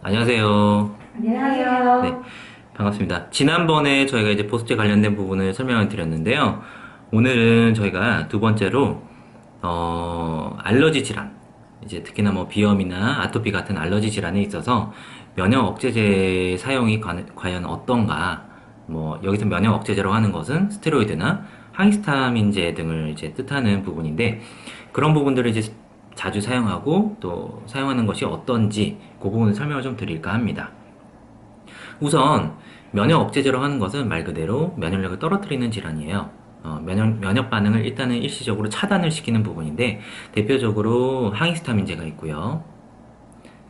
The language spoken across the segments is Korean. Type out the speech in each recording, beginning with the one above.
안녕하세요. 네, 안녕하세요. 반갑습니다. 지난번에 저희가 이제 보습제 관련된 부분을 설명을 드렸는데요. 오늘은 저희가 두 번째로, 알러지 질환, 이제 특히나 뭐 비염이나 아토피 같은 알러지 질환에 있어서 면역 억제제 사용이 과연 어떤가, 뭐, 여기서 면역 억제제라고 하는 것은 스테로이드나 항히스타민제 등을 이제 뜻하는 부분인데, 그런 부분들을 이제 자주 사용하고 또 사용하는 것이 어떤지 그 부분을 설명을 좀 드릴까 합니다. 우선 면역 억제제로 하는 것은 말 그대로 면역력을 떨어뜨리는 질환이에요. 면역 반응을 일단은 일시적으로 차단을 시키는 부분인데 대표적으로 항히스타민제가 있고요.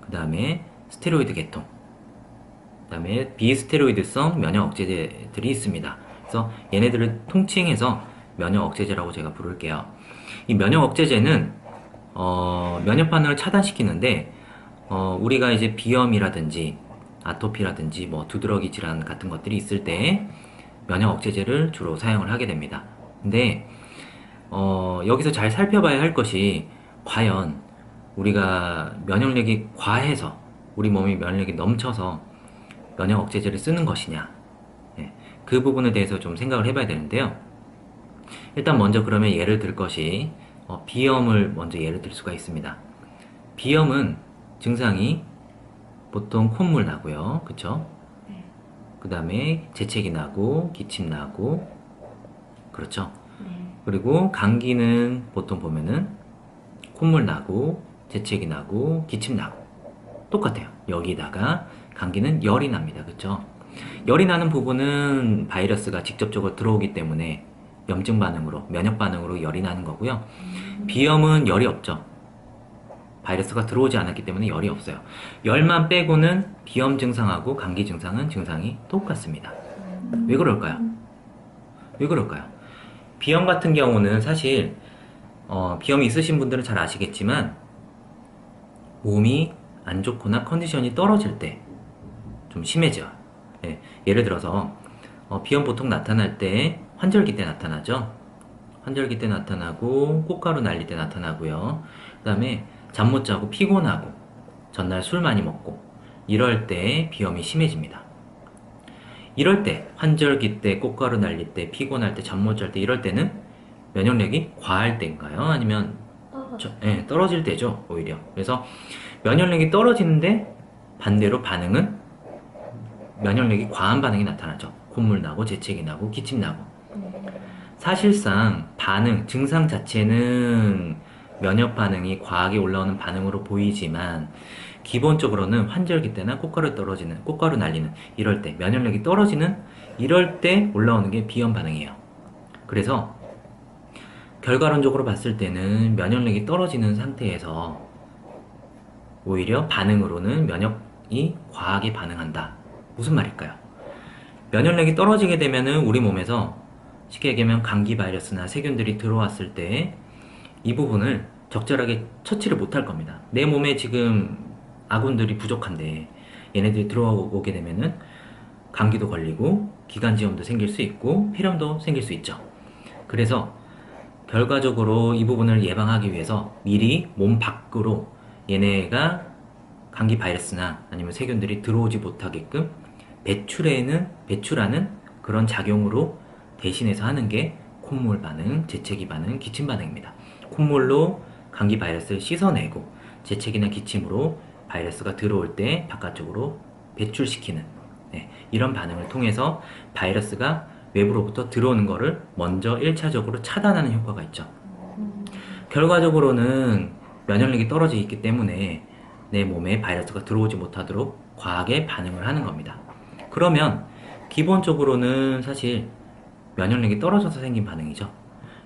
그 다음에 스테로이드 계통, 그 다음에 비스테로이드성 면역 억제제들이 있습니다. 그래서 얘네들을 통칭해서 면역 억제제라고 제가 부를게요. 이 면역 억제제는 면역 반응을 차단시키는데 우리가 이제 비염이라든지 아토피라든지 뭐 두드러기 질환 같은 것들이 있을 때 면역 억제제를 주로 사용을 하게 됩니다. 근데 여기서 잘 살펴봐야 할 것이 과연 우리가 면역력이 과해서 우리 몸이 면역력이 넘쳐서 면역 억제제를 쓰는 것이냐, 예, 그 부분에 대해서 좀 생각을 해봐야 되는데요. 일단 먼저 그러면 예를 들 것이 비염을 먼저 예를 들 수가 있습니다. 비염은 증상이 보통 콧물 나고요. 그쵸? 네. 그 다음에 재채기 나고 기침 나고 그렇죠? 네. 그리고 감기는 보통 보면은 콧물 나고 재채기 나고 기침 나고 똑같아요. 여기다가 감기는 열이 납니다. 그쵸? 열이 나는 부분은 바이러스가 직접적으로 들어오기 때문에 염증 반응으로 면역 반응으로 열이 나는 거고요. 비염은 열이 없죠. 바이러스가 들어오지 않았기 때문에 열이 없어요. 열만 빼고는 비염 증상하고 감기 증상은 증상이 똑같습니다. 왜 그럴까요? 왜 그럴까요? 비염 같은 경우는 사실 비염이 있으신 분들은 잘 아시겠지만 몸이 안 좋거나 컨디션이 떨어질 때 좀 심해져요. 예, 예를 들어서 비염 보통 나타날 때 환절기 때 나타나죠. 환절기 때 나타나고 꽃가루 날릴 때 나타나고요. 그 다음에 잠 못 자고 피곤하고 전날 술 많이 먹고 이럴 때 비염이 심해집니다. 이럴 때 환절기 때 꽃가루 날릴 때 피곤할 때 잠 못 잘 때 이럴 때는 면역력이 과할 때인가요? 아니면 떨어져. 떨어질 때죠, 오히려. 그래서 면역력이 떨어지는데 반대로 반응은 면역력이 과한 반응이 나타나죠. 콧물 나고 재채기 나고 기침 나고. 사실상 반응, 증상 자체는 면역 반응이 과하게 올라오는 반응으로 보이지만 기본적으로는 환절기 때나 꽃가루 날리는 이럴 때, 면역력이 떨어지는 이럴 때 올라오는 게 비염 반응이에요. 그래서 결과론적으로 봤을 때는 면역력이 떨어지는 상태에서 오히려 반응으로는 면역이 과하게 반응한다. 무슨 말일까요? 면역력이 떨어지게 되면은 우리 몸에서 쉽게 얘기하면 감기 바이러스나 세균들이 들어왔을 때 이 부분을 적절하게 처치를 못할 겁니다. 내 몸에 지금 아군들이 부족한데 얘네들이 들어오게 되면은 감기도 걸리고 기관지염도 생길 수 있고 폐렴도 생길 수 있죠. 그래서 결과적으로 이 부분을 예방하기 위해서 미리 몸 밖으로 얘네가 감기 바이러스나 아니면 세균들이 들어오지 못하게끔 배출하는 그런 작용으로 대신해서 하는 게 콧물 반응, 재채기 반응, 기침 반응입니다. 콧물로 감기 바이러스를 씻어내고 재채기나 기침으로 바이러스가 들어올 때 바깥쪽으로 배출시키는, 네, 이런 반응을 통해서 바이러스가 외부로부터 들어오는 것을 먼저 1차적으로 차단하는 효과가 있죠. 결과적으로는 면역력이 떨어져 있기 때문에 내 몸에 바이러스가 들어오지 못하도록 과하게 반응을 하는 겁니다. 그러면 기본적으로는 사실 면역력이 떨어져서 생긴 반응이죠.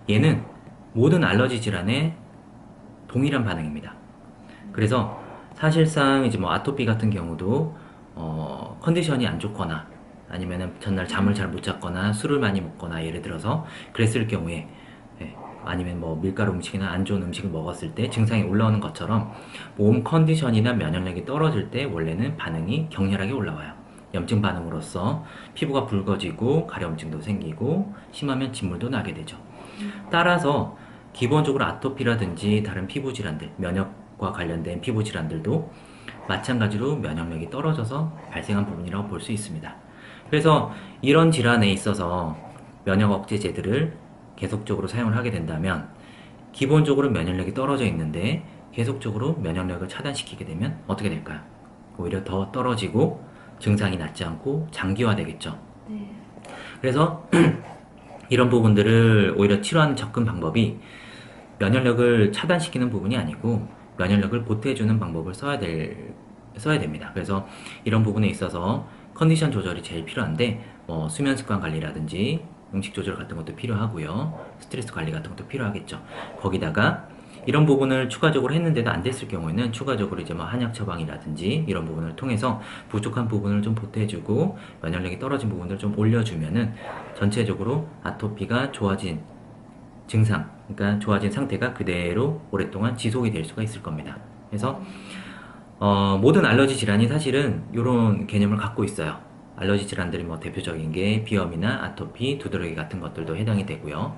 얘는 모든 알러지 질환에 동일한 반응입니다. 그래서 사실상 이제 뭐 아토피 같은 경우도 컨디션이 안 좋거나 아니면은 전날 잠을 잘 못 잤거나 술을 많이 먹거나 예를 들어서 그랬을 경우에, 예, 아니면 뭐 밀가루 음식이나 안 좋은 음식을 먹었을 때 증상이 올라오는 것처럼 몸 컨디션이나 면역력이 떨어질 때 원래는 반응이 격렬하게 올라와요. 염증 반응으로서 피부가 붉어지고 가려움증도 생기고 심하면 진물도 나게 되죠. 따라서 기본적으로 아토피라든지 다른 피부 질환들, 면역과 관련된 피부 질환들도 마찬가지로 면역력이 떨어져서 발생한 부분이라고 볼 수 있습니다. 그래서 이런 질환에 있어서 면역 억제제들을 계속적으로 사용을 하게 된다면 기본적으로 면역력이 떨어져 있는데 계속적으로 면역력을 차단시키게 되면 어떻게 될까요? 오히려 더 떨어지고 증상이 낫지 않고 장기화되겠죠. 네. 그래서 이런 부분들을 오히려 치료하는 접근 방법이 면역력을 차단시키는 부분이 아니고 면역력을 보태주는 방법을 써야 됩니다. 그래서 이런 부분에 있어서 컨디션 조절이 제일 필요한데 수면 습관 관리라든지 음식 조절 같은 것도 필요하고요. 스트레스 관리 같은 것도 필요하겠죠. 거기다가 이런 부분을 추가적으로 했는데도 안 됐을 경우에는 추가적으로 이제 뭐 한약 처방이라든지 이런 부분을 통해서 부족한 부분을 좀 보태주고 면역력이 떨어진 부분을 좀 올려주면은 전체적으로 아토피가 좋아진 증상, 그러니까 좋아진 상태가 그대로 오랫동안 지속이 될 수가 있을 겁니다. 그래서 모든 알러지 질환이 사실은 이런 개념을 갖고 있어요. 알러지 질환들이 뭐 대표적인 게 비염이나 아토피, 두드러기 같은 것들도 해당이 되고요.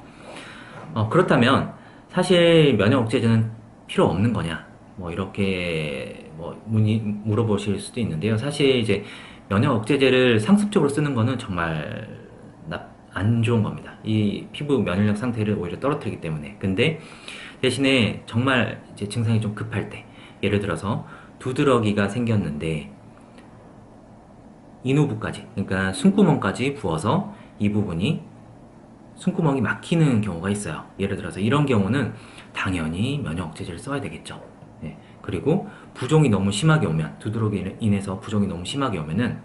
그렇다면 사실 면역 억제제는 필요 없는 거냐? 뭐 이렇게 뭐 물어보실 수도 있는데요. 사실 이제 면역 억제제를 상습적으로 쓰는 거는 정말 안 좋은 겁니다. 이 피부 면역력 상태를 오히려 떨어뜨리기 때문에. 근데 대신에 정말 이제 증상이 좀 급할 때, 예를 들어서 두드러기가 생겼는데 인후부까지, 그러니까 숨구멍까지 부어서 이 부분이 숨구멍이 막히는 경우가 있어요. 예를 들어서 이런 경우는 당연히 면역 억제제를 써야 되겠죠. 예. 그리고 부종이 너무 심하게 오면, 두드러기로 인해서 부종이 너무 심하게 오면은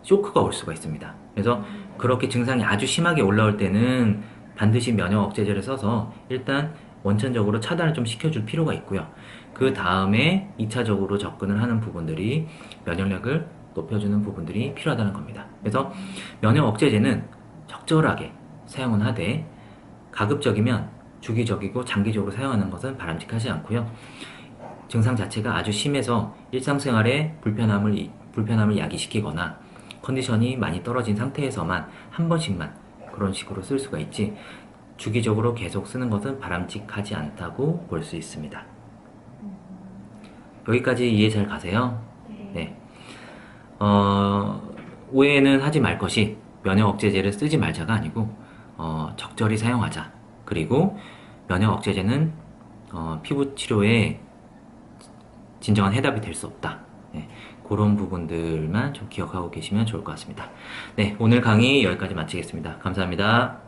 쇼크가 올 수가 있습니다. 그래서 그렇게 증상이 아주 심하게 올라올 때는 반드시 면역 억제제를 써서 일단 원천적으로 차단을 좀 시켜줄 필요가 있고요. 그 다음에 2차적으로 접근을 하는 부분들이 면역력을 높여주는 부분들이 필요하다는 겁니다. 그래서 면역 억제제는 적절하게 사용은 하되 가급적이면 주기적이고 장기적으로 사용하는 것은 바람직하지 않고요. 증상 자체가 아주 심해서 일상생활에 불편함을 야기시키거나 컨디션이 많이 떨어진 상태에서만 한 번씩만 그런 식으로 쓸 수가 있지 주기적으로 계속 쓰는 것은 바람직하지 않다고 볼 수 있습니다. 여기까지 이해 잘 가세요? 네. 오해는 하지 말 것이 면역 억제제를 쓰지 말자가 아니고 적절히 사용하자. 그리고 면역 억제제는 피부 치료에 진정한 해답이 될 수 없다. 네, 그런 부분들만 좀 기억하고 계시면 좋을 것 같습니다. 네, 오늘 강의 여기까지 마치겠습니다. 감사합니다.